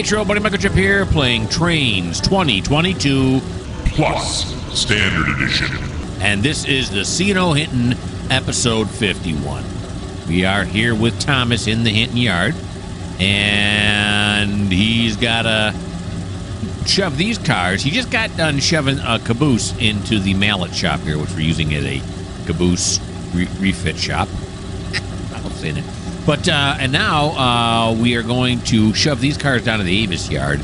Trail Buddy Mikerowchip here, playing Trainz 2022 Plus Standard Edition. And this is the C&O Hinton, episode 51. We are here with Thomas in the Hinton yard, and he's got to shove these cars. He just got done shoving a caboose into the mallet shop here, which we're using as a caboose refit shop. I love saying it. But, and now we are going to shove these cars down to the Avis yard,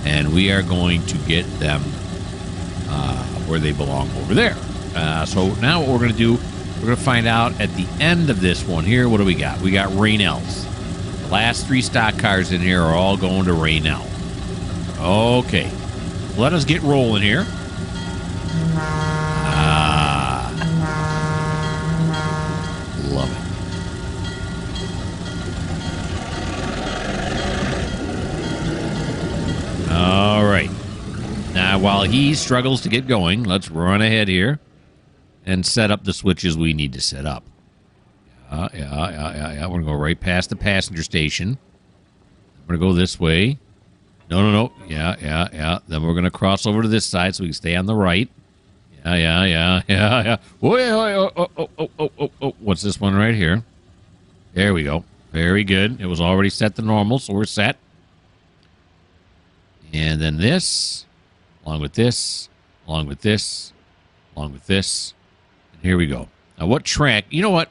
and we are going to get them where they belong over there. So now what we're going to do, we're going to find out at the end of this one here, what do we got? We got Raynell's. The last 3 stock cars in here are all going to Raynell. Okay. Let us get rolling here. Love it. All right. Now, while he struggles to get going, let's run ahead here and set up the switches we need to set up. Yeah. We're going to go right past the passenger station. We're going to go this way. No. Yeah. Then we're going to cross over to this side so we can stay on the right. Yeah. What's this one right here? There we go. Very good. It was already set to normal, so we're set. And then this, along with this, along with this, along with this. And here we go. Now, what track? You know what?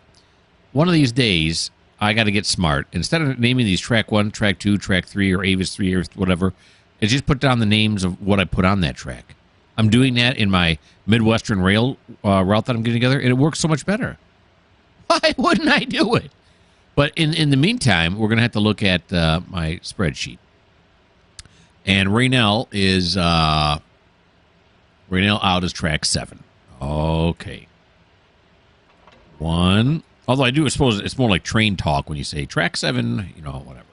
One of these days, I got to get smart. Instead of naming these track 1, track 2, track 3, or Avis 3, or whatever, it's just put down the names of what I put on that track. I'm doing that in my Midwestern rail route that I'm getting together, and it works so much better. Why wouldn't I do it? But in the meantime, we're going to have to look at my spreadsheet. And Raynell out is track 7. Okay. 1. Although I do suppose it's more like train talk when you say track 7, you know, whatever.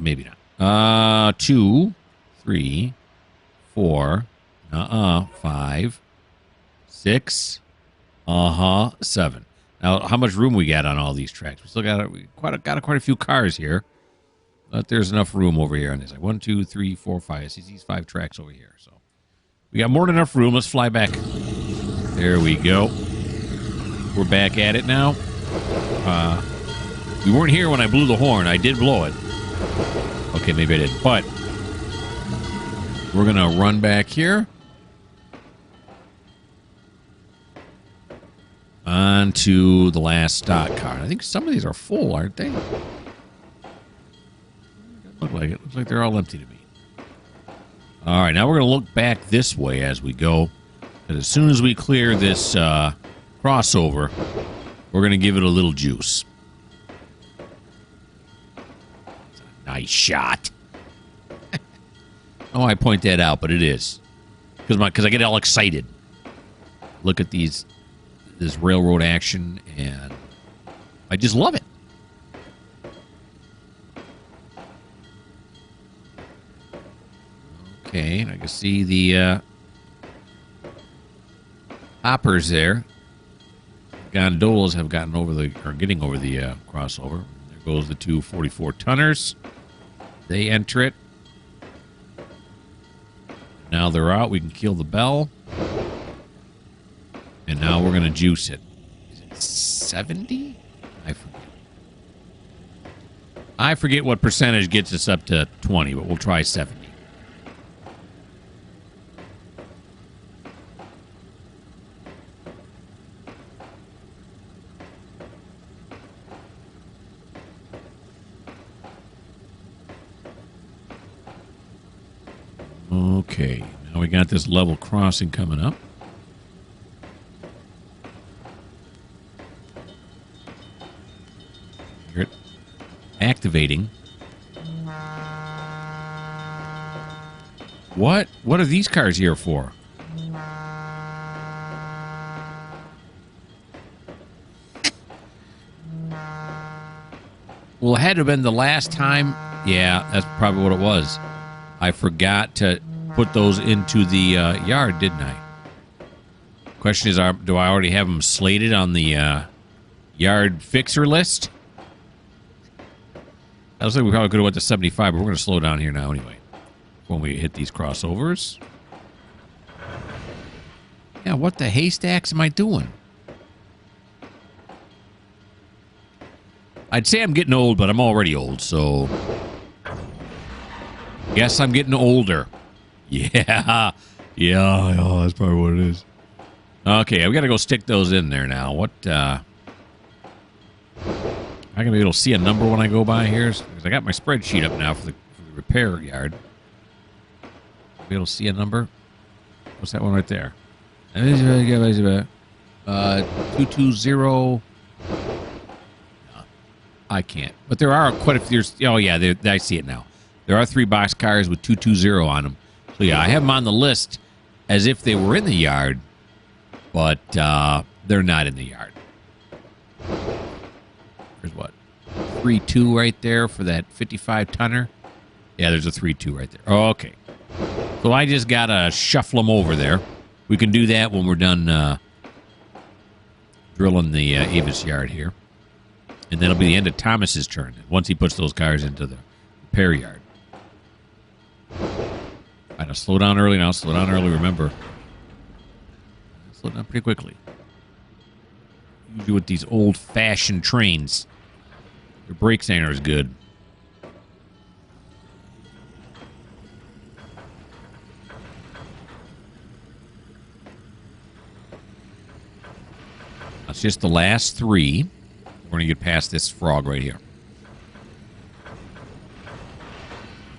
Maybe not. 2, 3, 4, 5, 6, 7. Now, how much room we got on all these tracks? We still got quite a few cars here. But there's enough room over here on this. Like 1, 2, 3, 4, 5. I see these 5 tracks over here. So we got more than enough room. Let's fly back. There we go. We're back at it now. We weren't here when I blew the horn. I did blow it. Okay, maybe I didn't. But we're going to run back here. On to the last stock car. I think some of these are full, aren't they? Look like it. Looks like they're all empty to me. All right, now we're going to look back this way as we go. And as soon as we clear this crossover, we're going to give it a little juice. It's a nice shot. Oh, I point that out, but it is. Because I get all excited. Look at this railroad action, and I just love it. Okay, I can see the hoppers there. Gondolas have getting over the crossover. There goes the 2 44-tonners. They enter it. Now they're out. We can kill the bell. And now we're going to juice it. Is it 70? I forget what percentage gets us up to 20, but we'll try 70. Okay, now we got this level crossing coming up. Hear it activating. What are these cars here for? Well, it had to have been the last time. Yeah, that's probably what it was. I forgot to put those into the yard, didn't I? Question is, do I already have them slated on the yard fixer list? I was thinking we probably could have went to 75, but we're going to slow down here now anyway. When we hit these crossovers. Yeah, what the haystacks am I doing? I'd say I'm getting old, but I'm already old, so... Guess I'm getting older. Yeah. Yeah, that's probably what it is. Okay, we got to go stick those in there now. What, I gonna be able to see a number when I go by here? Because I got my spreadsheet up now for the repair yard. Be able to see a number? What's that one right there? 220. I can't. But there are quite a few. Oh, yeah, I see it now. There are 3 box cars with 220 on them. So, yeah, I have them on the list as if they were in the yard, but they're not in the yard. There's what? 3.2 right there for that 55-tonner? Yeah, there's a 3.2 right there. Oh, okay. So I just got to shuffle them over there. We can do that when we're done drilling the Avis yard here. And that'll be the end of Thomas's turn once he puts those cars into the repair yard. I got to slow down early now. Slow down early, remember. Slow down pretty quickly. Usually with these old-fashioned trains, their brakes ain't as good. That's just the last 3. We're going to get past this frog right here.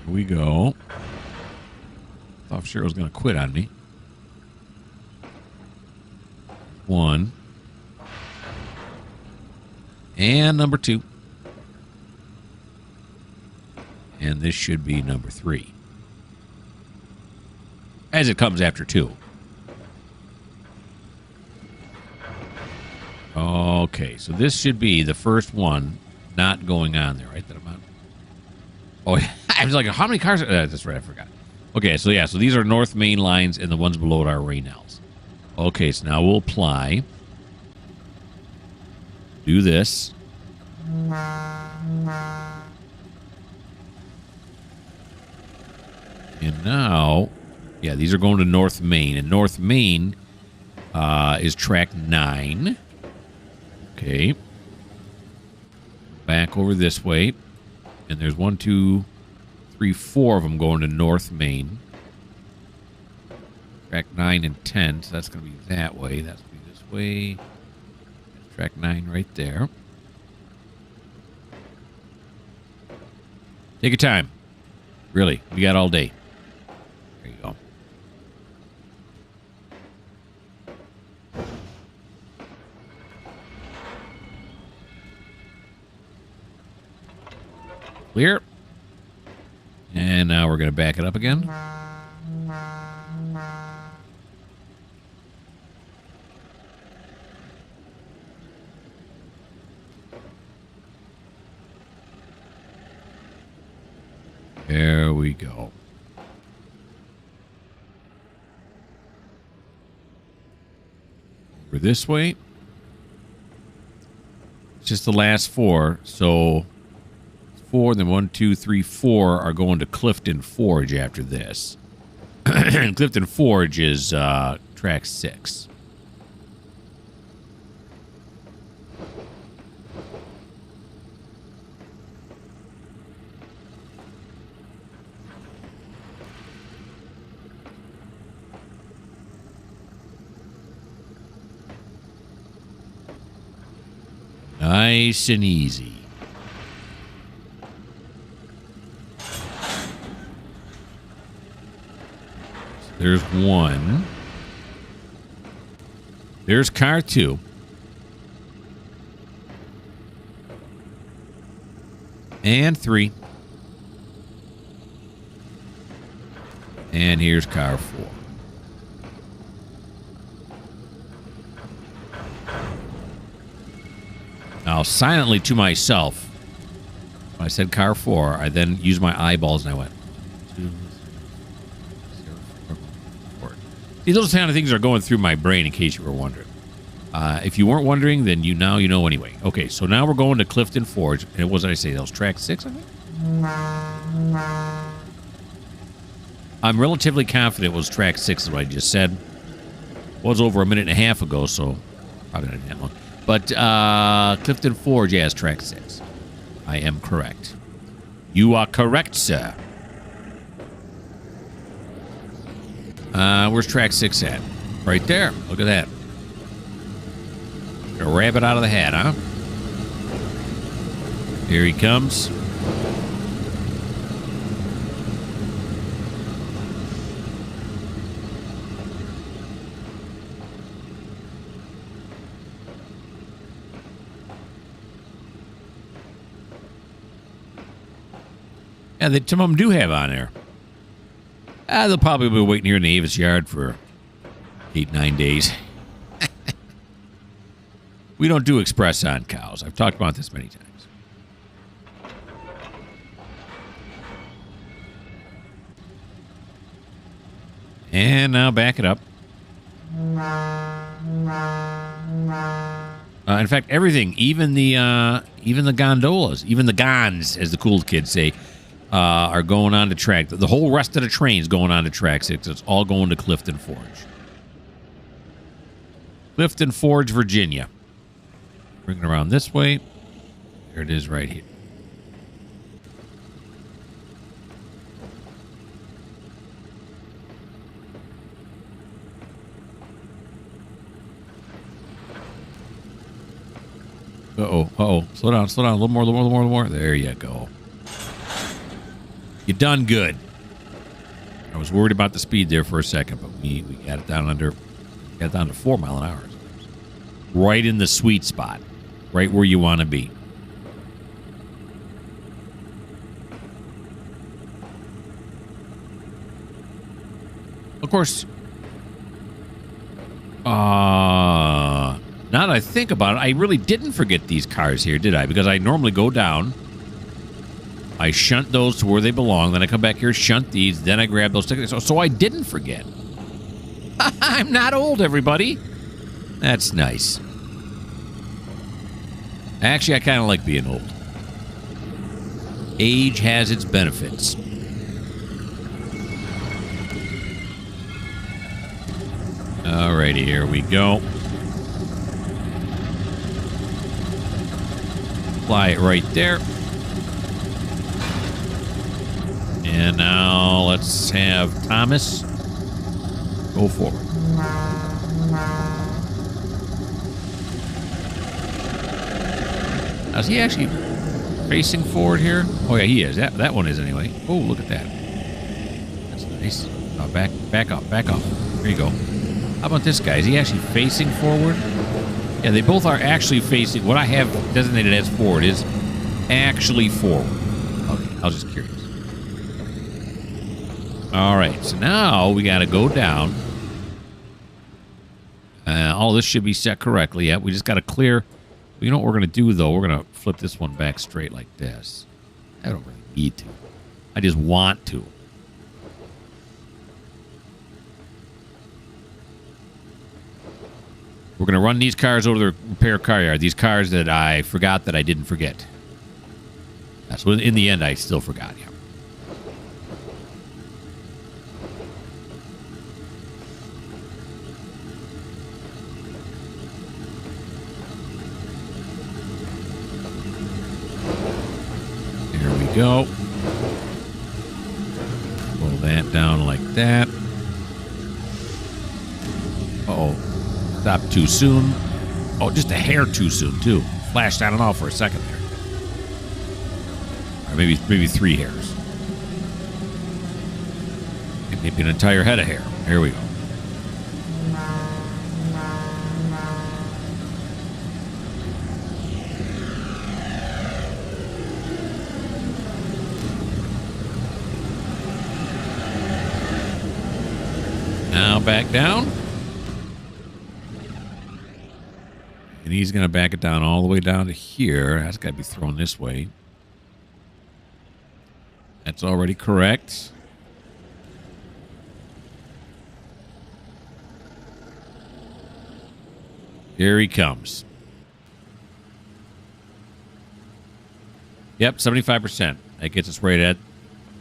Here we go. Thought sure it was going to quit on me. 1. And number 2. And this should be number 3. As it comes after 2. Okay, so this should be the first one not going on there, right? That I'm on. Oh, I was like, how many cars? That's right, I forgot. Okay, so yeah, so these are North Main lines, and the ones below it are Raynells. Okay, so now we'll apply. Do this. And now, yeah, these are going to North Main, and North Main is track 9. Okay. Back over this way. And there's 1, 2, 3, 4 of them going to North Main. Track 9 and 10. So that's going to be that way. That's going to be this way. Track 9 right there. Take your time. Really. We got all day. There you go. Clear. And now we're going to back it up again. There we go. Over this way. It's just the last 4, so 4, then 1, 2, 3, 4 are going to Clifton Forge after this. Clifton Forge is track 6. Nice and easy. There's 1. There's car 2. And 3. And here's car 4. Now, silently to myself, when I said car 4, I then used my eyeballs and I went, 2, 3, 0, 4, 4. See, those kind of things are going through my brain in case you were wondering. If you weren't wondering, then you know anyway. Okay, so now we're going to Clifton Forge. And what did I say? That was track 6, I think? I'm relatively confident it was track 6 is what I just said. Was over a minute and a half ago, so probably not that long. But Clifton Forge, yeah, is track 6. I am correct. You are correct, sir. Where's track 6 at? Right there. Look at that. A rabbit out of the hat, huh? Here he comes. Yeah, some of them do have on there. They'll probably be waiting here in the Avis yard for 8-9 days. We don't do express on cows. I've talked about this many times. And now back it up. In fact, everything, even the gondolas, even the gons, as the cool kids say, are going on to track. The whole rest of the train's going on to track 6. It's all going to Clifton Forge. Clifton Forge, Virginia. Bring it around this way. There it is right here. Uh-oh. Slow down. A little more. There you go. You done good. I was worried about the speed there for a second, but we got it down to 4 mile an hour. Right in the sweet spot. Right where you want to be. Of course, now that I think about it, I really didn't forget these cars here, did I? Because I normally go down, I shunt those to where they belong, then I come back here, shunt these, then I grab those tickets. So I didn't forget. I'm not old, everybody. That's nice. Actually, I kind of like being old. Age has its benefits. Alrighty, here we go. Apply it right there. And now let's have Thomas go forward. Now, is he actually facing forward here? Oh, yeah, he is. That one is anyway. Oh, look at that. That's nice. Oh, back up. There you go. How about this guy? Is he actually facing forward? Yeah, they both are actually facing. What I have designated as forward is actually forward. Okay, I was just curious. All right, so now we got to go down. All this should be set correctly. Yeah, we just got to clear. You know what we're going to do, though? We're going to flip this one back straight like this. I don't really need to. I just want to. We're going to run these cars over the repair car yard. These cars that I forgot that I didn't forget. So in the end, I still forgot, yeah. Go. Pull that down like that. Uh-oh. Stop too soon. Oh, just a hair too soon, too. Flashed on and off for a second there. Or maybe 3 hairs. Maybe an entire head of hair. Here we go. Now back down. And he's going to back it down all the way down to here. That's got to be thrown this way. That's already correct. Here he comes. Yep, 75%. That gets us right at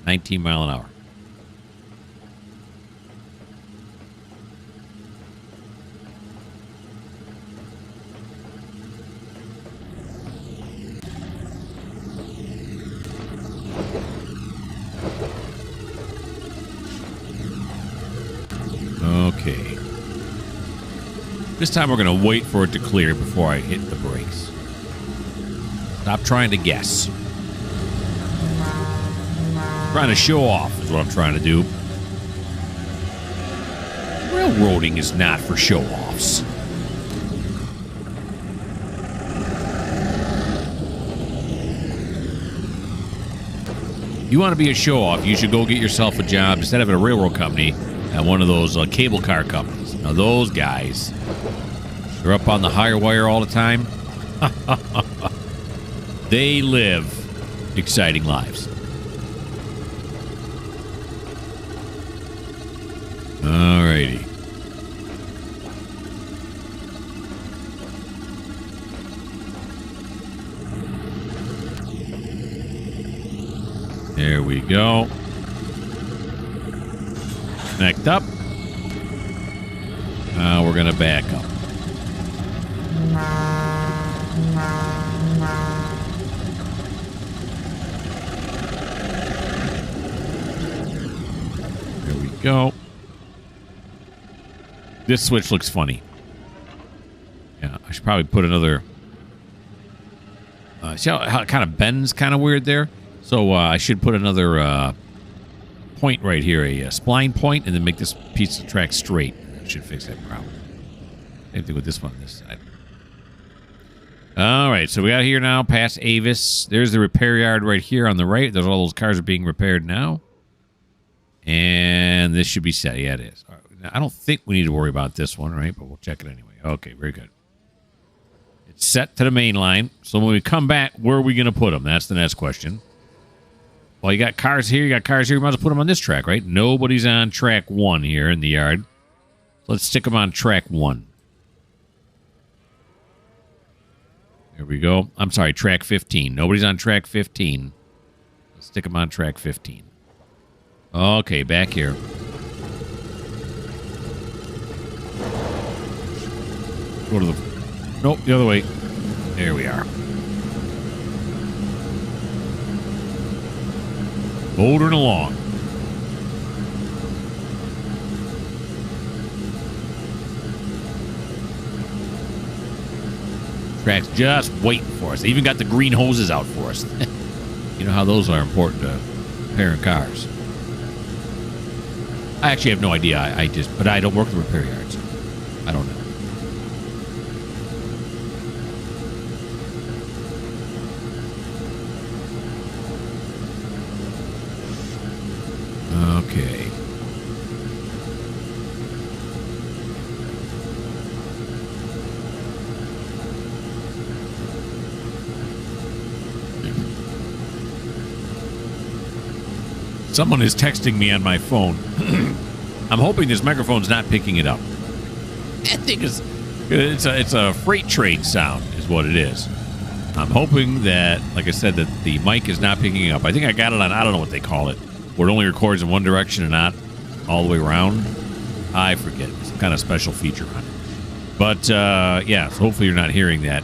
19 mile an hour. Okay. This time we're going to wait for it to clear before I hit the brakes. Stop trying to guess. Trying to show off is what I'm trying to do. Railroading is not for show-offs. You want to be a show-off, you should go get yourself a job instead of at a railroad company at one of those cable car companies. Now, those guys, they're up on the higher wire all the time. They live exciting lives. Alrighty. There we go. Connect up. Now we're going to back up. There we go. This switch looks funny. Yeah, I should probably put another... see how it kind of bends kind of weird there? So I should put another point right here, a spline point, and then make this piece of track straight. That should fix that problem. Same thing with this one on this side. All right, so we got here now past Avis. There's the repair yard right here on the right. There's all those cars are being repaired now. And this should be set. Yeah, it is. All right. Now, I don't think we need to worry about this one, right? But we'll check it anyway. Okay, very good. It's set to the main line. So when we come back, where are we going to put them? That's the next question. Well, you got cars here. You got cars here. You might as well put them on this track, right? Nobody's on track 1 here in the yard. Let's stick them on track 1. There we go. I'm sorry, track 15. Nobody's on track 15. Let's stick them on track 15. Okay, back here. Go to the... Nope, the other way. There we are. Motoring along. Track's just waiting for us. They even got the green hoses out for us. You know how those are important to repairing cars. I actually have no idea. But I don't work the repair yards. I don't know. Okay. Someone is texting me on my phone. I'm hoping this microphone's not picking it up. I think it's a freight train sound is what it is. I'm hoping that, like I said, that the mic is not picking it up. I think I got it on, I don't know what they call it, where it only records in one direction and not all the way around. I forget. Some kind of special feature on it. But, yeah, so hopefully you're not hearing that.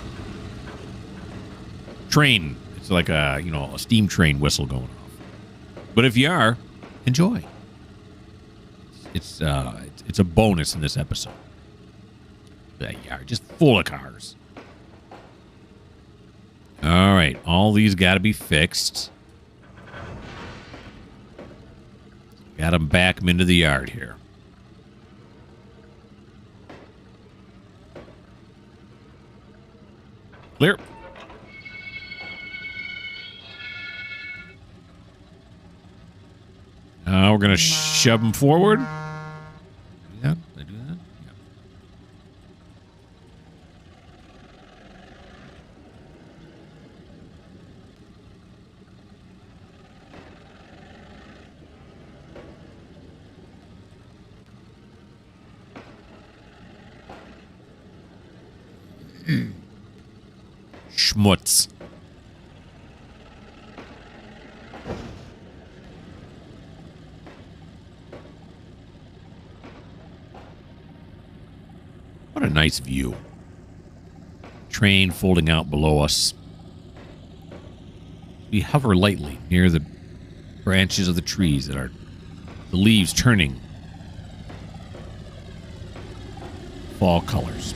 Train. It's like a steam train whistle going off. But if you are, enjoy. It's a bonus in this episode. That yard just full of cars. All right, all these got to be fixed. Got them back them into the yard here. Clear. Now we're going to shove them forward. Yeah, did I do that? Yeah. Schmutz. What a nice view. Train folding out below us. We hover lightly near the branches of the trees that are the leaves turning fall colors.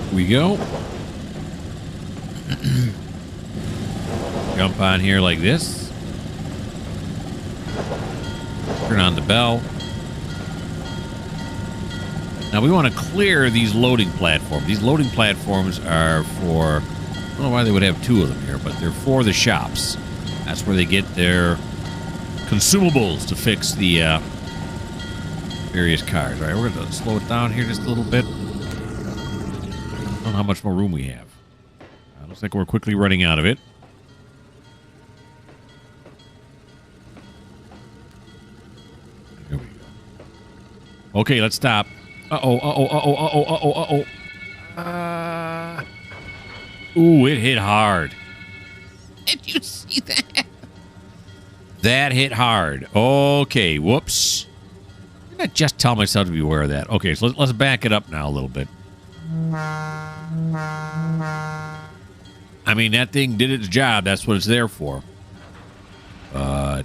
Here we go. Jump on here like this. Turn on the bell. Now we want to clear these loading platforms. These loading platforms are for, I don't know why they would have two of them here, but they're for the shops. That's where they get their consumables to fix the various cars. All right, we're going to slow it down here just a little bit. I don't know how much more room we have. Looks like we're quickly running out of it. Here we go. Okay, let's stop. Uh-oh. Ooh, it hit hard. Did you see that? That hit hard. Okay, whoops. Didn't I just tell myself to be aware of that? Okay, so let's back it up now a little bit. I mean, that thing did its job. That's what it's there for. But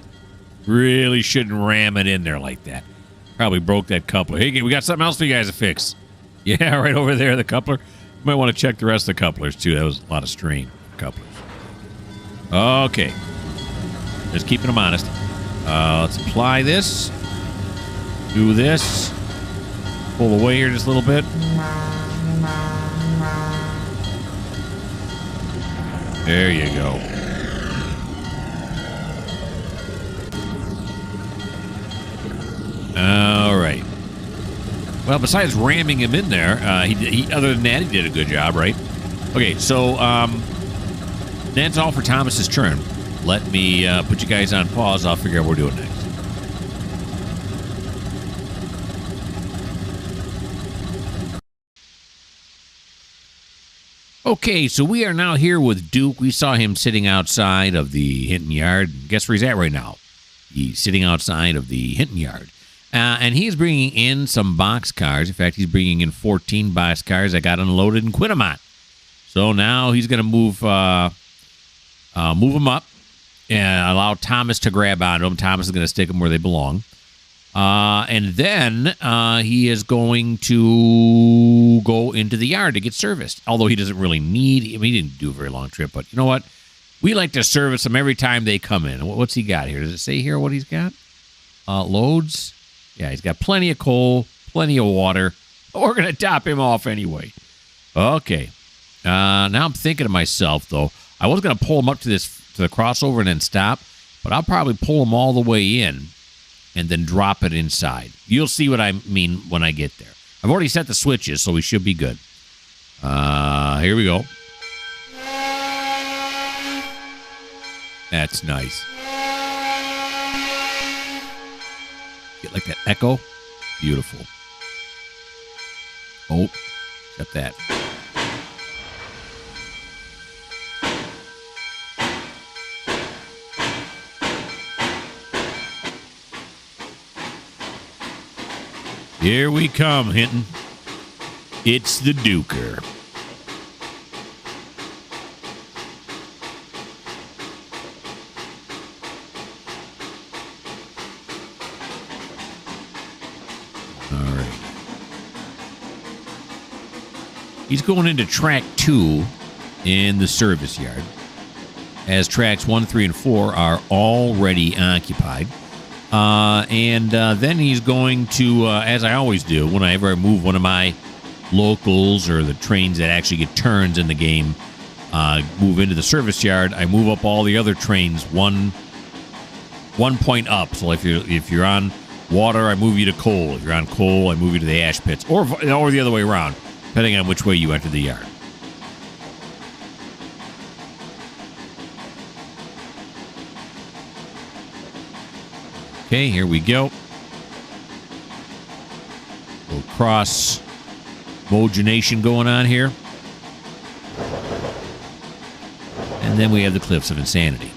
really shouldn't ram it in there like that. Probably broke that coupler. Hey, we got something else for you guys to fix. Yeah, right over there, the coupler. You might want to check the rest of the couplers, too. That was a lot of strain for couplers. Okay. Just keeping them honest. Let's apply this. Do this. Pull away here just a little bit. There you go. All right. Well, besides ramming him in there, he other than that, he did a good job, right? Okay, so that's all for Thomas's turn. Let me put you guys on pause. I'll figure out what we're doing next. Okay, so we are now here with Duke. We saw him sitting outside of the Hinton yard. Guess where he's at right now? He's sitting outside of the Hinton yard. And he's bringing in some box cars. In fact, he's bringing in 14 box cars that got unloaded in Quinamont. So now he's going to move them up and allow Thomas to grab onto them. Thomas is going to stick them where they belong. And then he is going to go into the yard to get serviced. Although he doesn't really need, I mean, he didn't do a very long trip, but you know what? We like to service them every time they come in. What's he got here? Does it say here what he's got? Loads? Yeah, he's got plenty of coal, plenty of water. We're going to top him off anyway. Okay. Now I'm thinking to myself, though, I was going to pull him up to the crossover and then stop, but I'll probably pull him all the way in and then drop it inside. You'll see what I mean when I get there. I've already set the switches, so we should be good. Here we go. That's nice. Get like that echo. Beautiful. Oh, got that. Here we come, Hinton. It's the Duker. All right. He's going into track 2 in the service yard, as tracks 1, 3, and 4 are already occupied. And then he's going to, as I always do, whenever I move one of my locals or the trains that actually get turns in the game, move into the service yard, I move up all the other trains one point up. So if you're on water, I move you to coal. If you're on coal, I move you to the ash pits, or the other way around, depending on which way you enter the yard. Okay, here we go. A little cross mogenation going on here. And then we have the Cliffs of Insanity.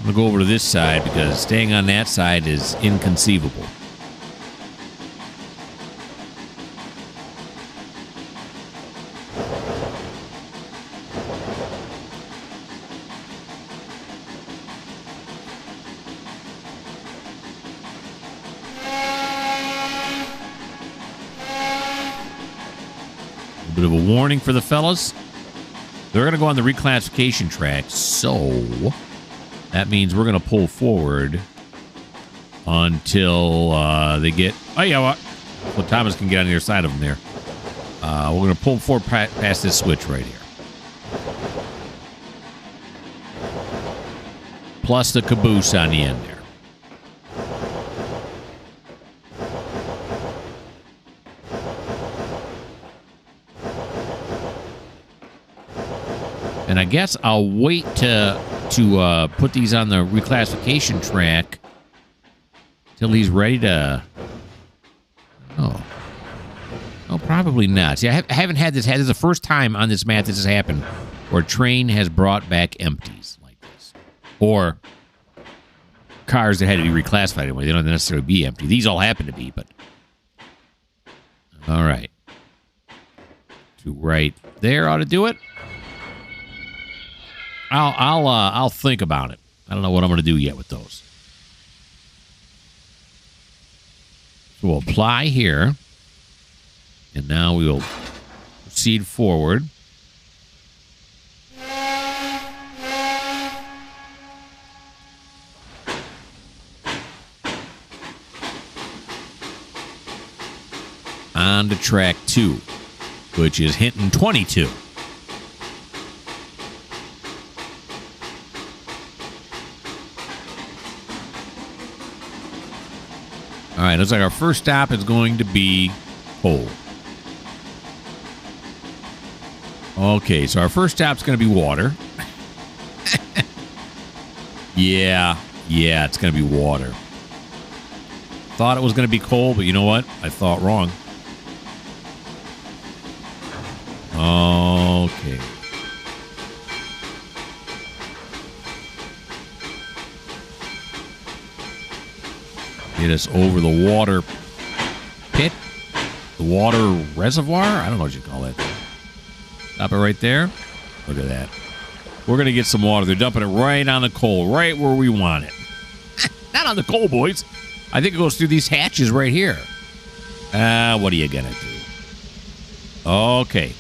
I'm going to go over to this side because staying on that side is inconceivable. A bit of a warning for the fellas. They're going to go on the reclassification track, so that means we're going to pull forward until they get... Oh, yeah, well, Thomas can get on the other side of them there. We're going to pull forward past this switch right here. Plus the caboose on the end there. And I guess I'll wait to put these on the reclassification track till he's ready to... Oh, probably not. See, I haven't had this. This is the first time on this map this has happened where a train has brought back empties like this. Or cars that had to be reclassified anyway. They don't necessarily be empty. These all happen to be, but... All right. To right there ought to do it. I'll think about it. I don't know what I'm going to do yet with those. So we'll apply here. And now we will proceed forward. On to track 2, which is Hinton 22. All right, looks like our first stop is going to be coal. Okay, so our first stop is going to be water. Yeah, it's going to be water. Thought it was going to be coal, but you know what? I thought wrong. Okay. Get us over the water pit, the water reservoir. I don't know what you call that thing. Stop it right there. Look at that. We're going to get some water. They're dumping it right on the coal, right where we want it. Not on the coal, boys. I think it goes through these hatches right here. What are you going to do? Okay.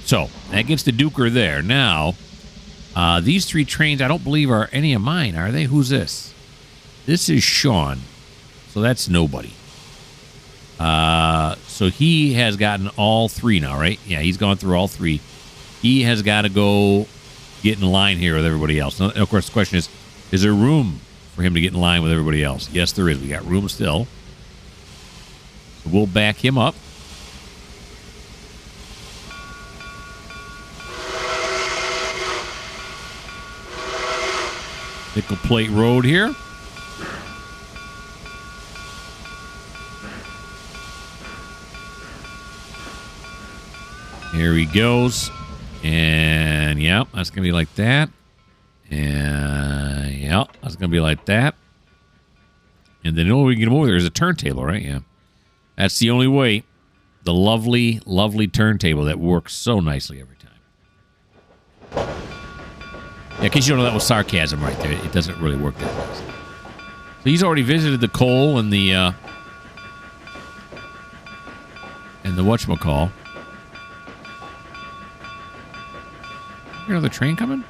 So, that gets the Duker there. Now, these 3 trains, I don't believe are any of mine, are they? Who's this? This is Sean. So that's nobody. So he has gotten all 3 now, right? Yeah, he's gone through all 3. He has got to go get in line here with everybody else. Now, of course, the question is there room for him to get in line with everybody else? Yes, there is. We got room still. So we'll back him up. Nickel Plate Road here. Here he goes. And, yeah, that's going to be like that. And, yeah, that's going to be like that. And then, we can get him over there. There's a turntable, right? Yeah. That's the only way. The lovely, lovely turntable that works so nicely every time. Yeah, in case you don't know, that was sarcasm right there. It doesn't really work that way. So he's already visited the coal and the whatchamacall. Hear another train coming?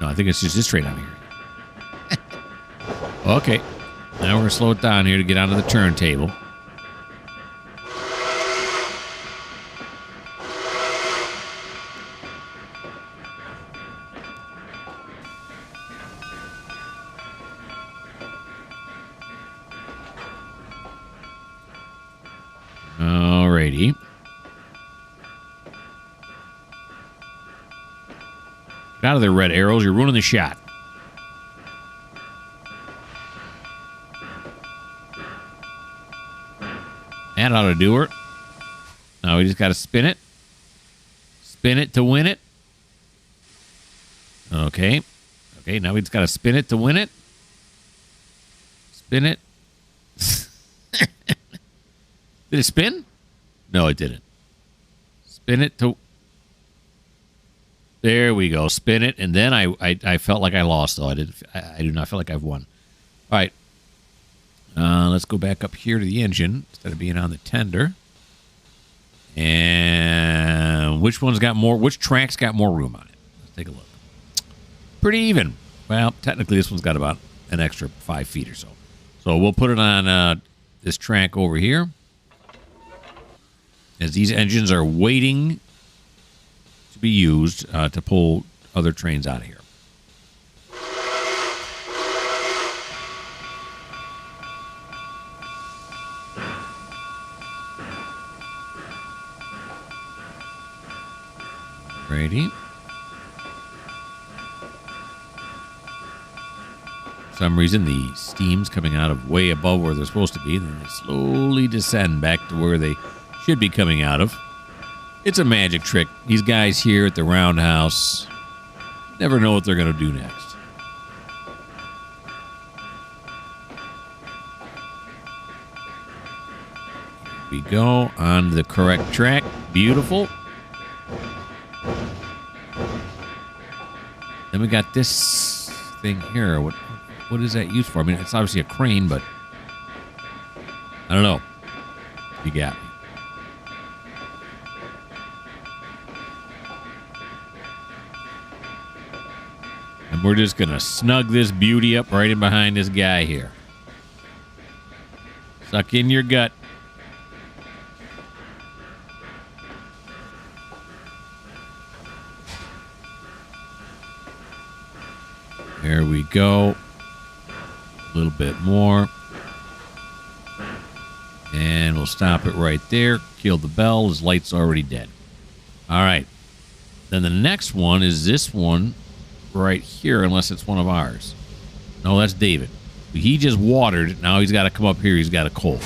No, I think it's just this train out here. Okay. Now we're going to slow it down here to get onto the turntable. Alrighty. Get out of there, red arrows. You're ruining the shot. That ought to do it. Now we just got to spin it. Spin it to win it. Okay. Okay, now we just got to spin it to win it. Spin it. Did it spin? No, it didn't. Spin it to... There we go. Spin it, and then I felt like I lost, though. I do not feel like I've won. All right. Let's go back up here to the engine instead of being on the tender. And which one's got more? Which track's got more room on it? Let's take a look. Pretty even. Well, technically, this one's got about an extra 5 feet or so. So we'll put it on this track over here, as these engines are waiting to be used to pull other trains out of here. Righty. For some reason, the steam's coming out of way above where they're supposed to be, and then they slowly descend back to where they should be coming out of. It's a magic trick. These guys here at the roundhouse never know what they're going to do next. Here we go on the correct track. Beautiful. Then we got this thing here. What is that used for? I mean, it's obviously a crane, but I don't know. You got me. And we're just going to snug this beauty up right in behind this guy here. Suck in your gut. There we go. A little bit more. And we'll stop it right there. Kill the bell. His light's already dead. All right. Then the next one is this one right here, unless it's one of ours. No, that's David. He just watered. Now he's got to come up here. He's got a coal.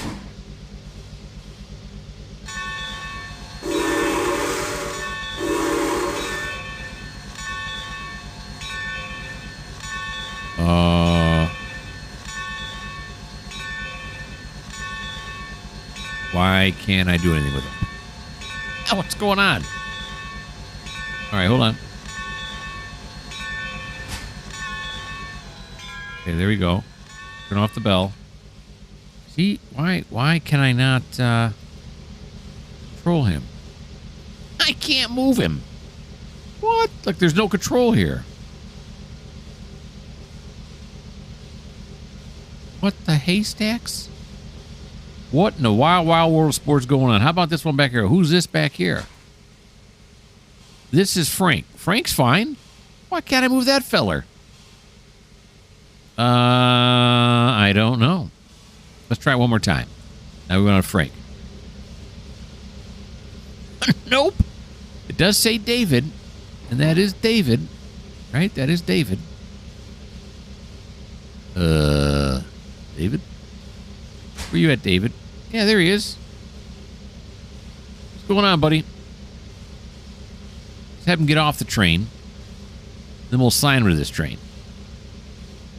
Why can't I do anything with him? Oh, what's going on? All right, hold on. Okay, there we go. Turn off the bell. See, why can I not control him? I can't move him. What? Like, there's no control here. What the haystacks? What in the wild, wild world of sports going on? How about this one back here? Who's this back here? This is Frank. Frank's fine. Why can't I move that feller? I don't know. Let's try it one more time. Now we went on Frank. Nope. It does say David, and that is David. Right? That is David. David? Where you at, David? Yeah, there he is. What's going on, buddy? Let's have him get off the train. Then we'll assign him to this train.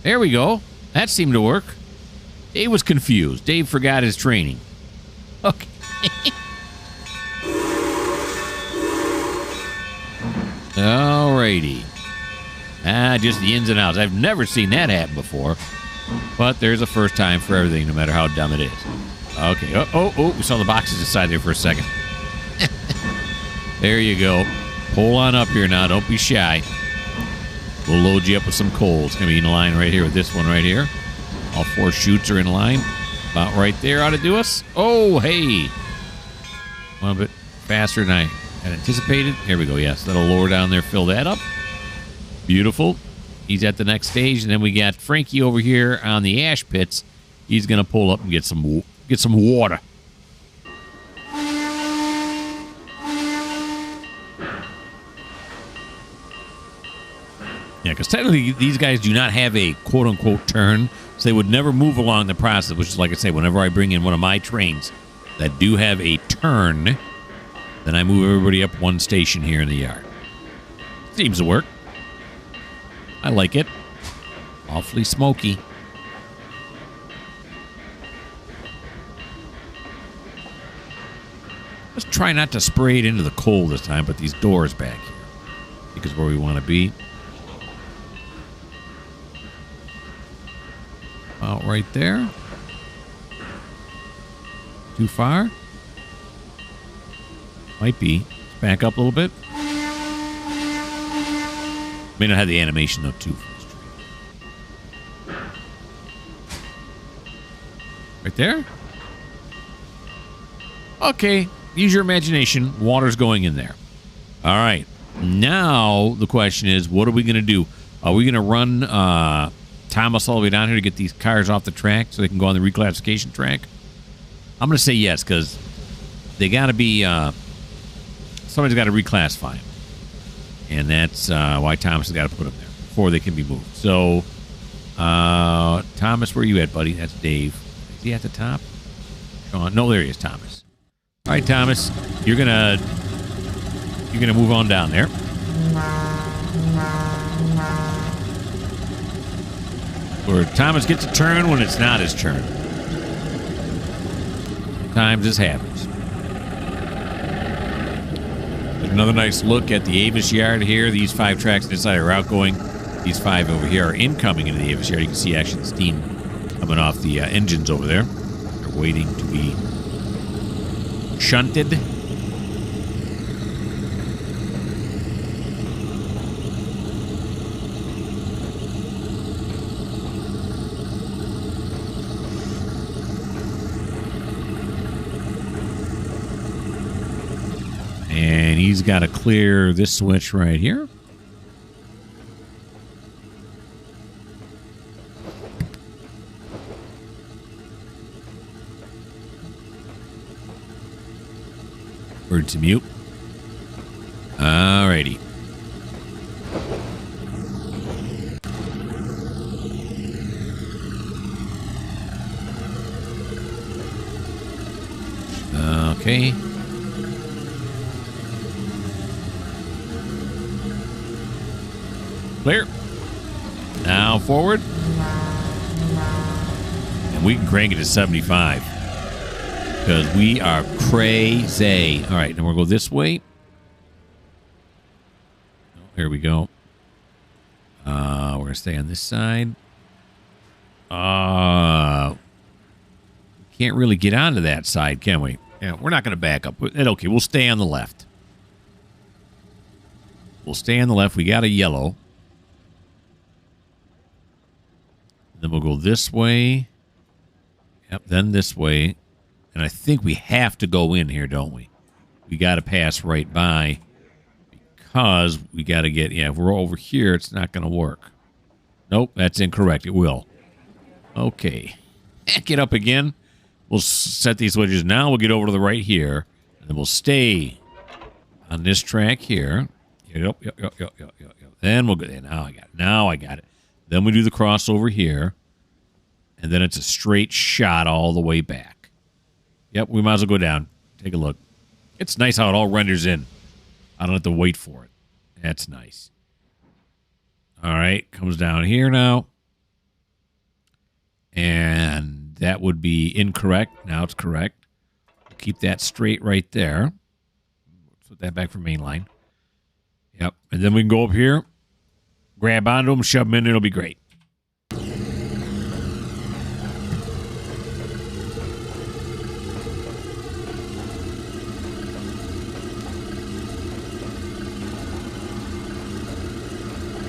There we go. That seemed to work. Dave was confused. Dave forgot his training. Okay. Alrighty. Just the ins and outs. I've never seen that happen before. But there's a first time for everything, no matter how dumb it is. Okay. Oh, we saw the boxes inside there for a second. There you go. Pull on up here now. Don't be shy. We'll load you up with some coal. It's going to be in line right here with this one right here. All 4 chutes are in line. About right there ought to do us. Oh, hey. A little bit faster than I had anticipated. Here we go. Yes, that'll lower down there. Fill that up. Beautiful. He's at the next stage, and then we got Frankie over here on the ash pits. He's going to pull up and get some water. Yeah, because technically these guys do not have a quote-unquote turn, so they would never move along the process, which is, like I say, whenever I bring in one of my trains that do have a turn, then I move everybody up one station here in the yard. Seems to work. I like it. Awfully smoky. Let's try not to spray it into the coal this time, but these doors back here. I think is where we want to be. About right there. Too far? Might be. Let's back up a little bit. May not have the animation though too for this tree. Right there? Okay. Use your imagination. Water's going in there. All right. Now the question is, what are we going to do? Are we going to run Thomas all the way down here to get these cars off the track so they can go on the reclassification track? I'm going to say yes, because they got to be... somebody's got to reclassify them. And that's why Thomas has got to put them there before they can be moved. So, Thomas, where are you at, buddy? That's Dave. Is he at the top? Sean? No, there he is, Thomas. All right, Thomas, you're gonna move on down there. Where Thomas gets a turn when it's not his turn. Times this happens. There's another nice look at the Avis yard here. These 5 tracks inside are outgoing. These 5 over here are incoming into the Avis yard. You can see actually the steam coming off the engines over there. They're waiting to be shunted. And he's got to clear this switch right here. Word to mute. Alrighty. Okay. Clear. Now forward. And we can crank it to 75. Because we are crazy. All right, then we'll go this way. Oh, here we go. We're going to stay on this side. Can't really get onto that side, can we? Yeah, we're not going to back up. Okay, we'll stay on the left. We'll stay on the left. We got a yellow. Then we'll go this way. Yep, then this way. And I think we have to go in here, don't we? We got to pass right by because we got to get... Yeah, if we're over here, it's not going to work. Nope, that's incorrect. It will. Okay. Get up again. We'll set these switches. Now we'll get over to the right here. And then we'll stay on this track here. Yep. Then we'll go there. Now I got it. Then we do the crossover here. And then it's a straight shot all the way back. Yep, we might as well go down. Take a look. It's nice how it all renders in. I don't have to wait for it. That's nice. All right, comes down here now. And that would be incorrect. Now it's correct. Keep that straight right there. Put that back for main line. Yep, and then we can go up here, grab onto them, shove them in, it'll be great.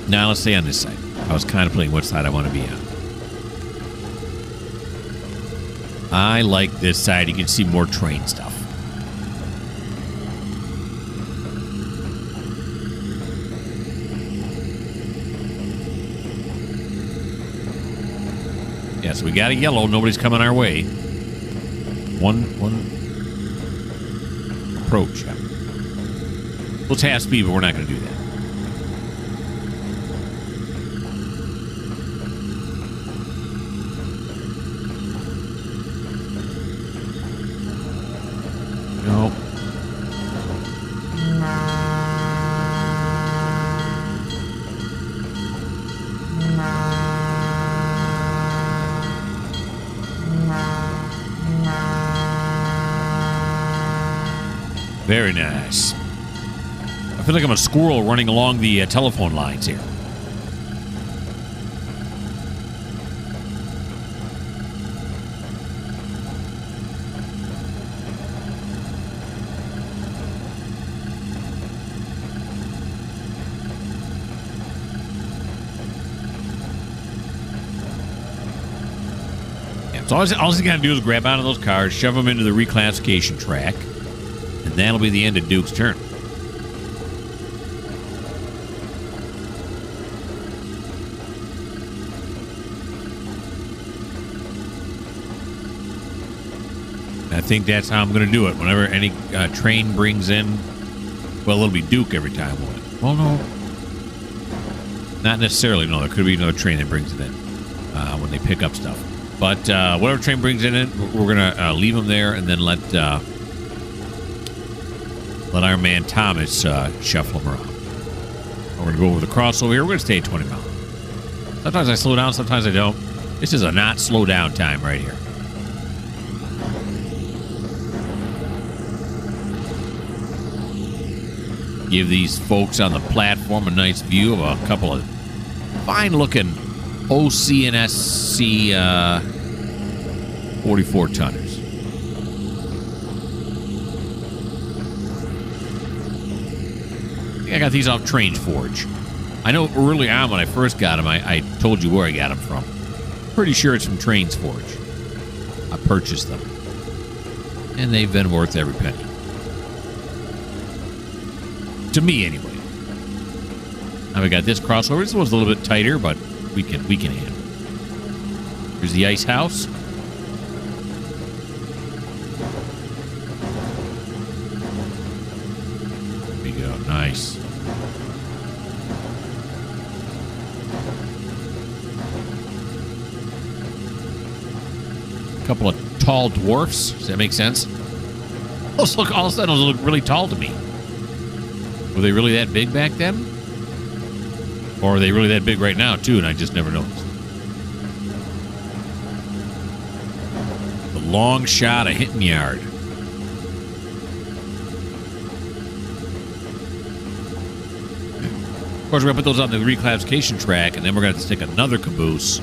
Now let's stay on this side. I was kind of playing what side I want to be on. I like this side. You can see more train stuff. Yeah, so we got a yellow. Nobody's coming our way. One approach. Yeah. We'll half speed, but we're not going to do that. No. Very nice. I feel like I'm a squirrel running along the telephone lines here. So all you got to do is grab onto those cars, shove them into the reclassification track, and that'll be the end of Duke's turn. I think that's how I'm going to do it. Whenever any train brings in, well, it'll be Duke every time, won't it? Well, no. Not necessarily, no. There could be another train that brings it in when they pick up stuff. But whatever train brings it in, we're going to leave them there and then let our man Thomas shuffle them around. We're going to go over the crossover here. We're going to stay at 20 miles. Sometimes I slow down, sometimes I don't. This is a not slow down time right here. Give these folks on the platform a nice view of a couple of fine-looking OC and SC 44-tonners. I got these off Trainz Forge. I know early on when I first got them, I told you where I got them from. Pretty sure it's from Trainz Forge. I purchased them. And they've been worth every penny. To me, anyway. Now we got this crossover. This one's a little bit tighter, but we can handle. Here's the ice house. There we go. Nice. A couple of tall dwarfs. Does that make sense? Those look, all of a sudden, those look really tall to me. Were they really that big back then? Or are they really that big right now, too, and I just never noticed? The long shot of Hinton Yard. Of course, we're going to put those on the reclassification track, and then we're going to have to stick another caboose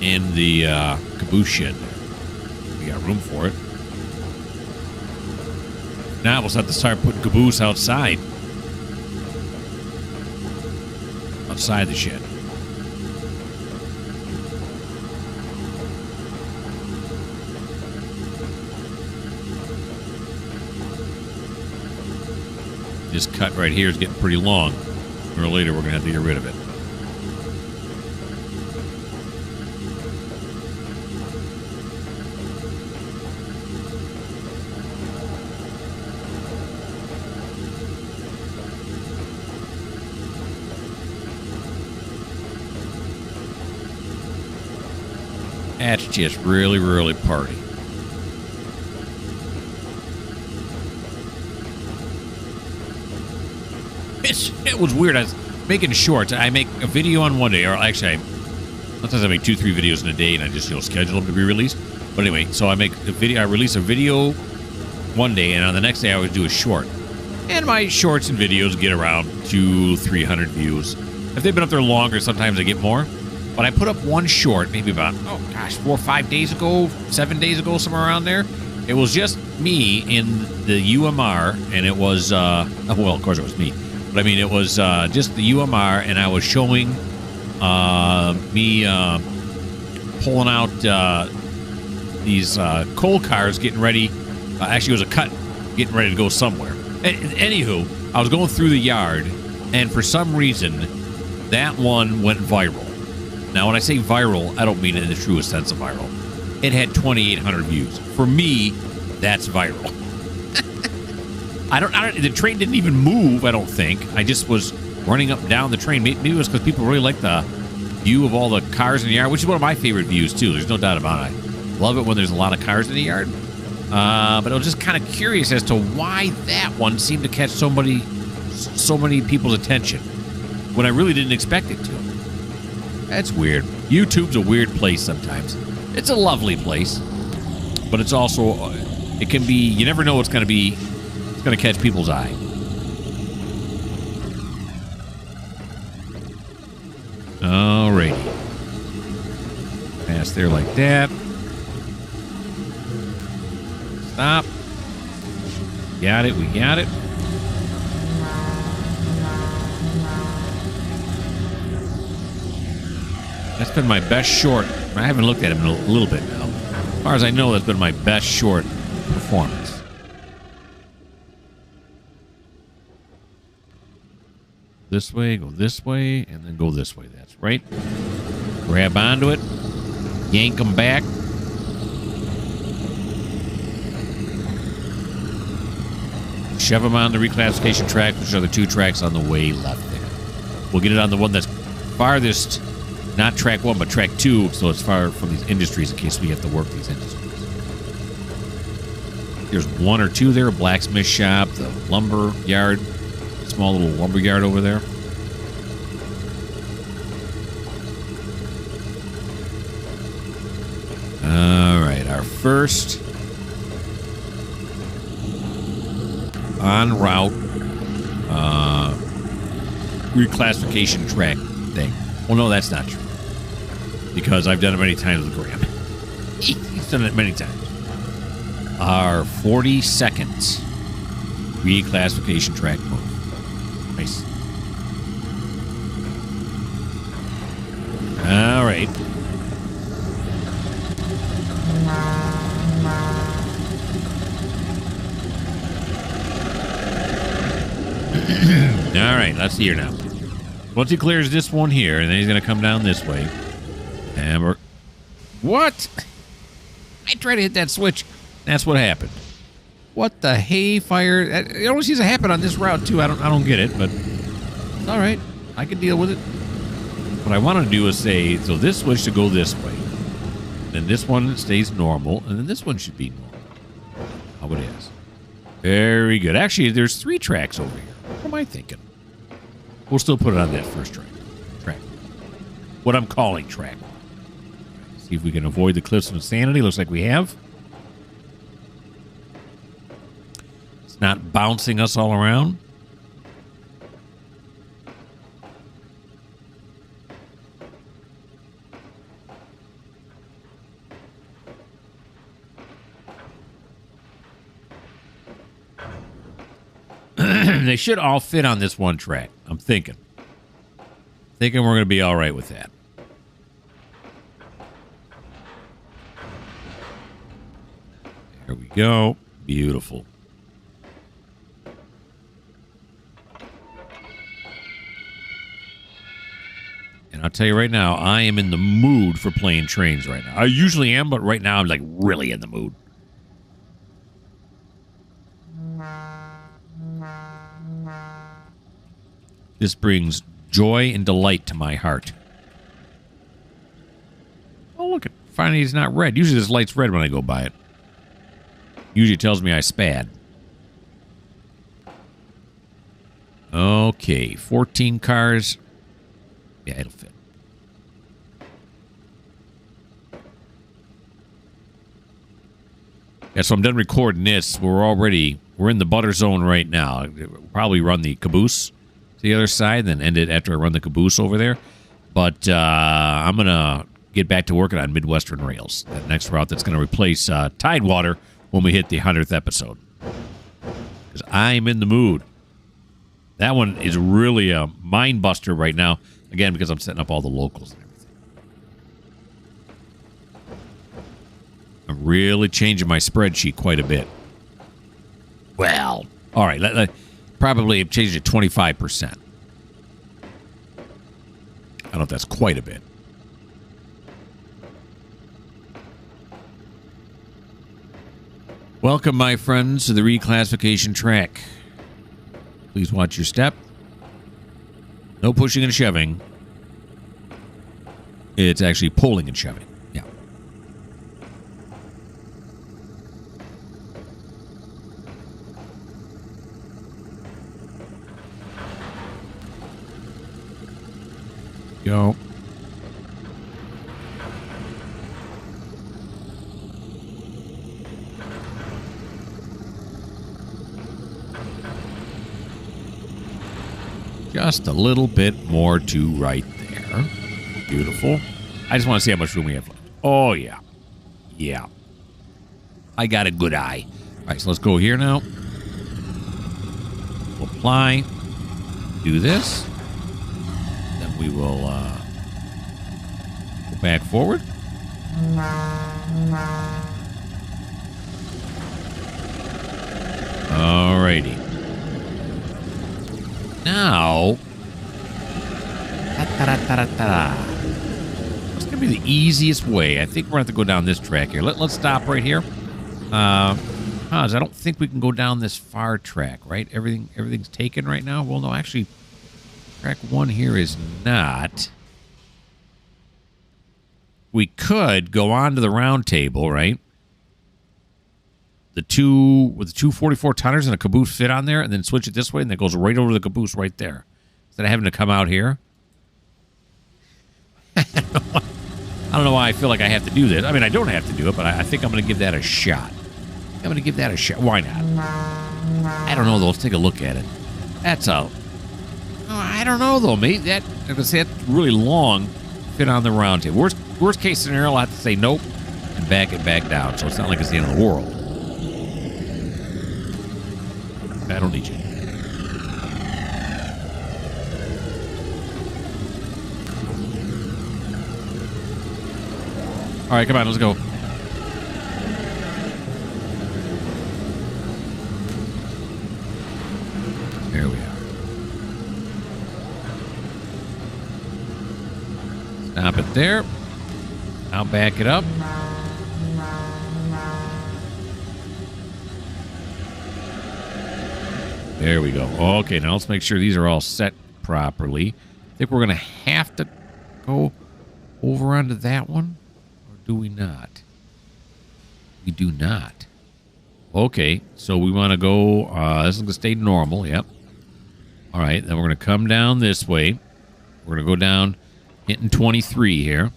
in the caboose shed there. We got room for it. Now we'll have to start putting caboose outside. Outside the shed. This cut right here is getting pretty long. Sooner or later, we're going to have to get rid of it. That's just really, really party. It was weird. I was making shorts. I make a video on one day, or actually, sometimes I make 2-3 videos in a day, and I just schedule them to be released. But anyway, so I make a video. I release a video one day, and on the next day, I always do a short. And my shorts and videos get around 200-300 views. If they've been up there longer, sometimes I get more. But I put up one short, maybe about, 4 or 5 days ago, 7 days ago, somewhere around there. It was just me in the UMR, and it was, well, of course it was me. But I mean, it was just the UMR, and I was showing me pulling out these coal cars getting ready. Actually, it was a cut getting ready to go somewhere. Anywho, I was going through the yard, and for some reason, that one went viral. Now, when I say viral, I don't mean it in the truest sense of viral. It had 2,800 views. For me, that's viral. The train didn't even move, I don't think. I just was running up and down the train. Maybe it was because people really like the view of all the cars in the yard, which is one of my favorite views, too. There's no doubt about it. I love it when there's a lot of cars in the yard. But I was just kind of curious as to why that one seemed to catch so many people's attention when I really didn't expect it to. That's weird. YouTube's a weird place sometimes. It's a lovely place, but it's also, it can be, you never know what's going to be It's going to catch people's eye. Alrighty. Pass there like that. Stop. Got it. We got it. That's been my best short. I haven't looked at him in a little bit now. As far as I know, that's been my best short performance. This way, go this way, and then go this way. That's right. Grab onto it. Yank them back. Shove them on the reclassification track, which are the 2 tracks on the way left there. We'll get it on the one that's farthest, not track 1, but track 2, so it's far from these industries in case we have to work these industries. There's 1 or 2 there, a blacksmith shop, the lumber yard, small little lumber yard over there. All right, our first en route reclassification track thing. Well, no, that's not true, because I've done it many times with Graham. He's done it many times. Our 42nd reclassification track move. Nice. All right. All right, let's see here now. Once he clears this one here, and then he's going to come down this way. And we're... What? I tried to hit that switch. That's what happened. What the hayfire? It always seems to happen on this route, too. I don't get it, but... It's all right. I can deal with it. What I want to do is say, so this switch should go this way. Then this one stays normal, and then this one should be normal. How it is. Very good. Actually, there's 3 tracks over here. What am I thinking? We'll still put it on that first track. What I'm calling track 1. See if we can avoid the cliffs of insanity. Looks like we have. It's not bouncing us all around. They should all fit on this one track. I'm thinking. We're going to be all right with that. There we go. Beautiful. And I'll tell you right now, I am in the mood for playing Trainz right now. I usually am, but right now I'm like really in the mood. This brings joy and delight to my heart. Oh, look, finally it's not red. Usually this light's red when I go by it. Usually it tells me I spad. Okay, 14 cars. Yeah, it'll fit. Yeah, so I'm done recording this. We're in the butter zone right now. We'll probably run the caboose the other side, then end it after I run the caboose over there. But I'm going to get back to working on Midwestern Rails, that next route that's going to replace Tidewater when we hit the 100th episode. Because I'm in the mood. That one is really a mind buster right now, again, because I'm setting up all the locals and everything. I'm really changing my spreadsheet quite a bit. Well, all right, probably changed it 25%. I don't know if that's quite a bit. Welcome, my friends, to the reclassification track. Please watch your step. No pushing and shoving. It's actually pulling and shoving. Yeah. Go. Just a little bit more to right there. Beautiful. I just want to see how much room we have left. Oh, yeah. Yeah. I got a good eye. All right, so let's go here now. We'll apply. Do this. Then we will go back forward. Alrighty. Now, it's gonna be the easiest way. I think we're gonna have to go down this track here. Let's stop right here. I don't think we can go down this far track, right? Everything's taken right now. Well, no, actually, track 1 here is not. We could go on to the round table, right? With the two 44 tonners and a caboose fit on there, and then switch it this way, and that goes right over the caboose right there. Instead of having to come out here. I don't know why I feel like I have to do this. I mean, I don't have to do it, but I think I'm going to give that a shot. I'm going to give that a shot. Why not? I don't know, though. Let's take a look at it. That's a... I don't know, though, mate. That's really long. Fit on the round table. Worst case scenario, I'll have to say nope and back it back down. So it's not like it's the end of the world. I don't need you. All right, come on, let's go. There we are. Stop it there. I'll back it up. There we go. Okay, now let's make sure these are all set properly. I think we're going to have to go over onto that one. Or do we not? We do not. Okay, so we want to go... this is going to stay normal, yep. All right, then we're going to come down this way. We're going to go down Hinton 23 here.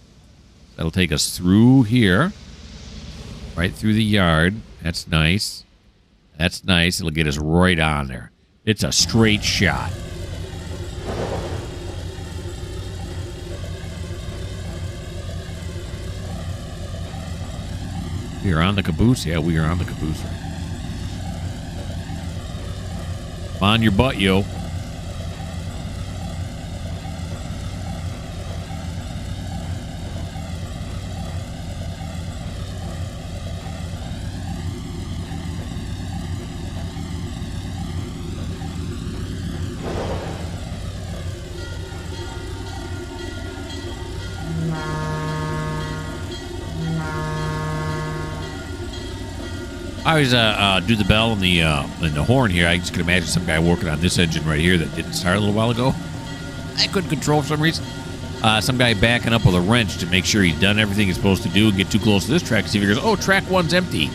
That'll take us through here. Right through the yard. That's nice. That's nice. It'll get us right on there. It's a straight shot. We are on the caboose? Yeah, we are on the caboose. On your butt, yo. I always do the bell and the horn here. I just can imagine some guy working on this engine right here that didn't start a little while ago. I couldn't control for some reason. Some guy backing up with a wrench to make sure he's done everything he's supposed to do and get too close to this track because he figures, oh, track 1's empty.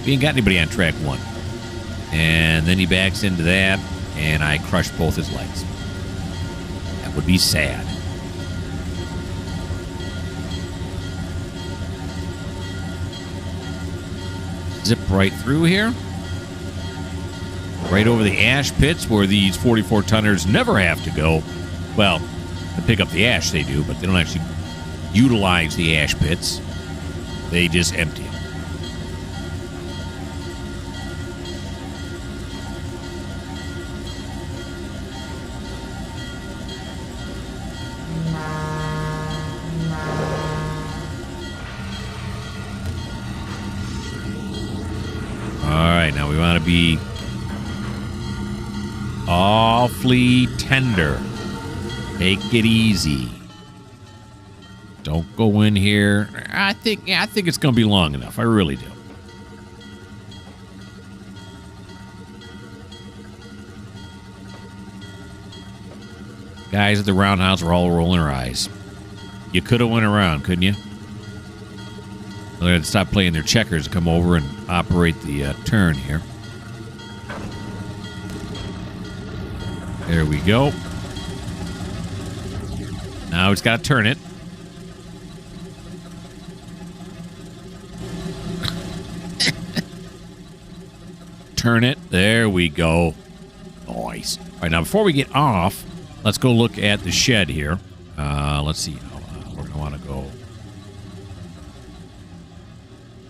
We ain't got anybody on track 1. And then he backs into that, and I crush both his legs. That would be sad. Zip right through here. Right over the ash pits where these 44 tonners never have to go. Well, to pick up the ash they do, but they don't actually utilize the ash pits. They just empty them. Now we want to be awfully tender. Take it easy. Don't go in here. I think it's going to be long enough. I really do. Guys at the roundhouse are all rolling their eyes. You could have went around, couldn't you? They're going to stop playing their checkers and come over and operate the turn here. There we go. Now it's got to turn it. Turn it. There we go. Nice. All right, now before we get off, let's go look at the shed here. Let's see. We're going to want to go.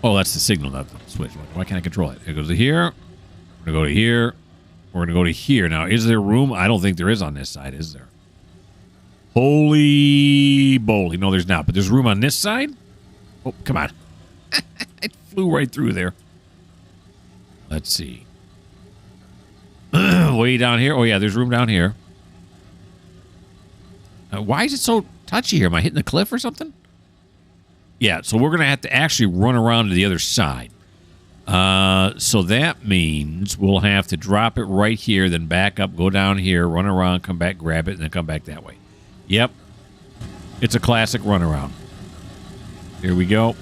Oh, that's the signal, not the switch. Why can't I control it? It goes to here. We're going to go to here. We're going to go to here. Now, is there room? I don't think there is on this side, is there? Holy moly. No, there's not. But there's room on this side? Oh, come on. It flew right through there. Let's see. Way down here. Oh, yeah, there's room down here. Why is it so touchy here? Am I hitting the cliff or something? Yeah, so we're going to have to actually run around to the other side. So that means we'll have to drop it right here, then back up, go down here, run around, come back, grab it, and then come back that way. Yep. It's a classic runaround. Here we go.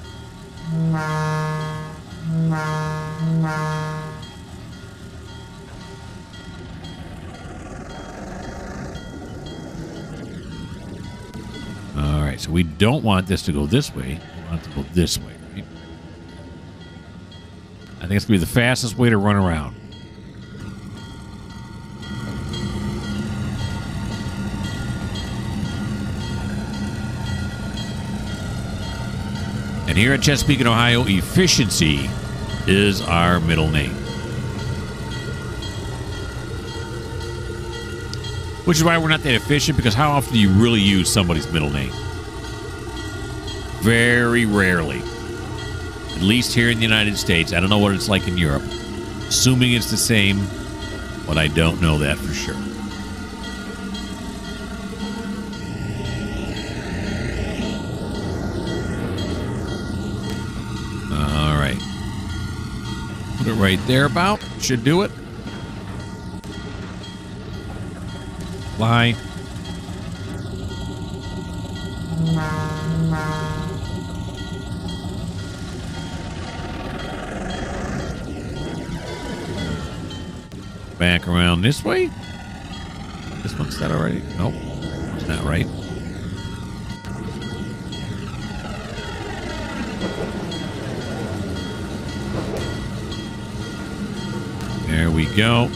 All right, so we don't want this to go this way. We want it to go this way, right? I think it's going to be the fastest way to run around. And here at Chesapeake and Ohio, efficiency is our middle name. Which is why we're not that efficient, because how often do you really use somebody's middle name? Very rarely. At least here in the United States. I don't know what it's like in Europe. Assuming it's the same, but I don't know that for sure. All right. Put it right there about. Should do it. Fly. Back around this way. This one's set already? Nope. It's not right. There we go.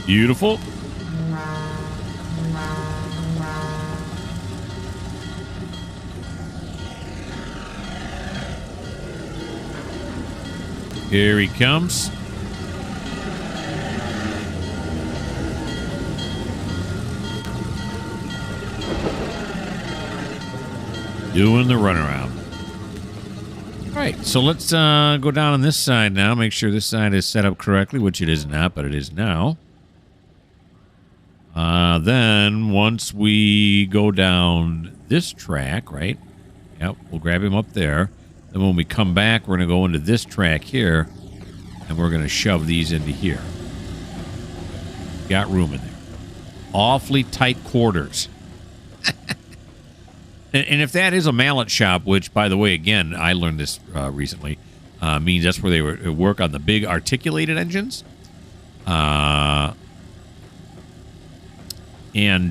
Beautiful. Here he comes. Doing the runaround. All right, so let's go down on this side now. Make sure this side is set up correctly, which it is not, but it is now. Then once we go down this track, right? Yep, we'll grab him up there. Then when we come back, we're going to go into this track here, and we're going to shove these into here. Got room in there. Awfully tight quarters. And if that is a mallet shop, which, by the way, again, I learned this recently, means that's where they work on the big articulated engines. And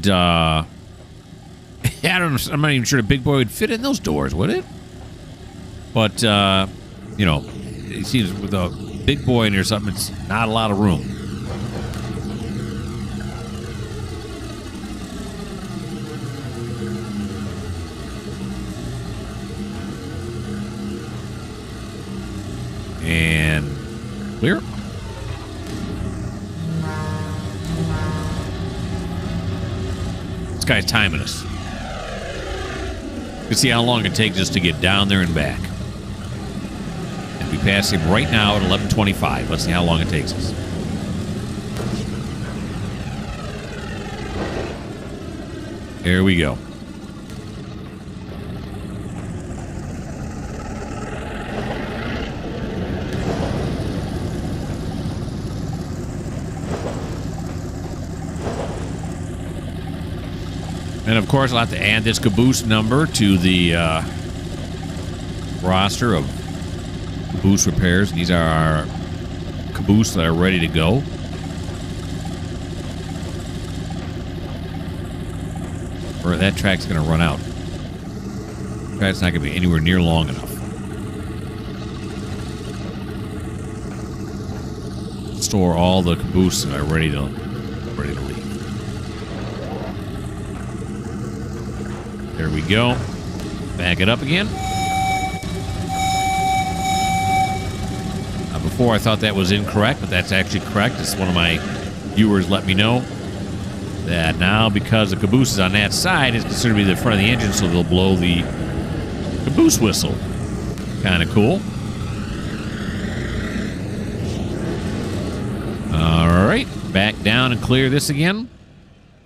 I don't know, I'm not even sure the big boy would fit in those doors, would it? But, you know, it seems with a big boy in here or something, it's not a lot of room. And clear. This guy's timing us. You can see how long it takes us to get down there and back. And we pass him right now at 11:25. Let's see how long it takes us. Here we go. And, of course, I'll have to add this caboose number to the roster of caboose repairs. These are our caboose that are ready to go. Or that track's going to run out. The track's not going to be anywhere near long enough. store all the cabooses that are ready to leave. There we go. Back it up again. Before I thought that was incorrect, but that's actually correct. It's one of my viewers let me know that now, because the caboose is on that side, it's considered to be the front of the engine, so they'll blow the caboose whistle. Kind of cool. All right, back down and clear this again.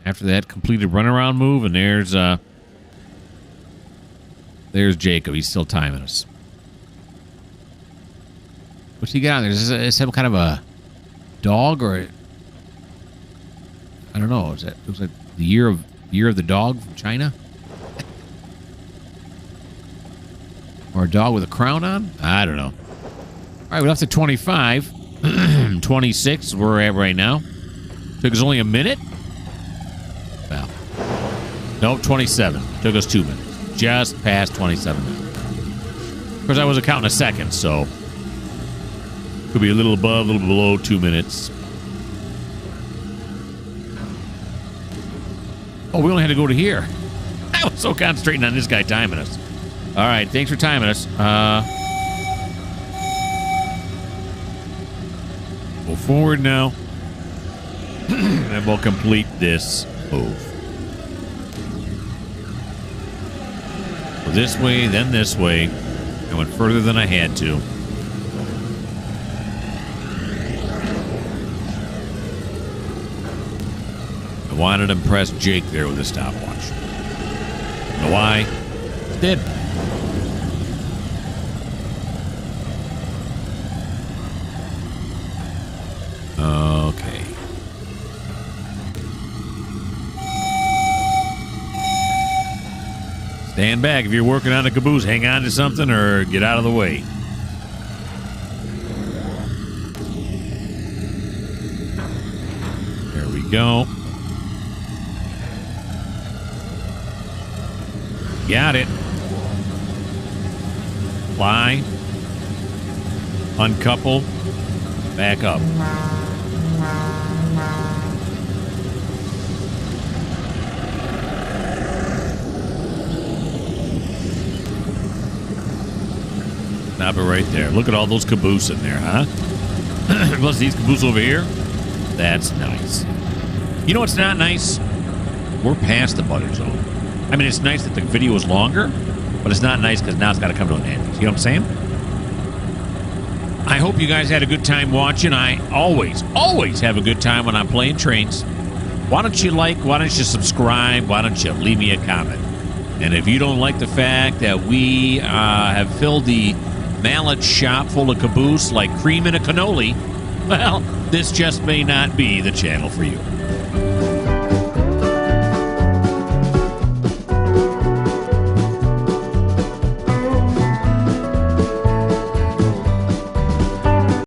After that completed runaround move, and there's Jacob. He's still timing us. What's he got? There's some kind of a dog, or I don't know. Is that looks like the year of the dog from China, or a dog with a crown on? I don't know. All right, we're up to 25, 26. Is where we're at right now. Took us only a minute. Well, nope, 27. Took us 2 minutes. Just past 27 minutes. Of course, I wasn't counting a second, so. Could be a little above, a little below 2 minutes. Oh, we only had to go to here. I was so concentrating on this guy timing us. All right, thanks for timing us. Go forward now. And we'll complete this move. So this way, then this way. I went further than I had to. Wanted to impress Jake there with a stopwatch. Know why? Did. Okay. Stand back if you're working on a caboose. Hang on to something or get out of the way. There we go. Got it. Fly. Uncouple. Back up. Stop it right there. Look at all those caboose in there, huh? Plus these caboose over here. That's nice. You know what's not nice? We're past the butter zone. I mean, it's nice that the video is longer, but it's not nice because now it's got to come to an end. You know what I'm saying? I hope you guys had a good time watching. I always have a good time when I'm playing Trainz. Why don't you like? Why don't you subscribe? Why don't you leave me a comment? And if you don't like the fact that we have filled the mallet shop full of caboose like cream in a cannoli, well, this just may not be the channel for you.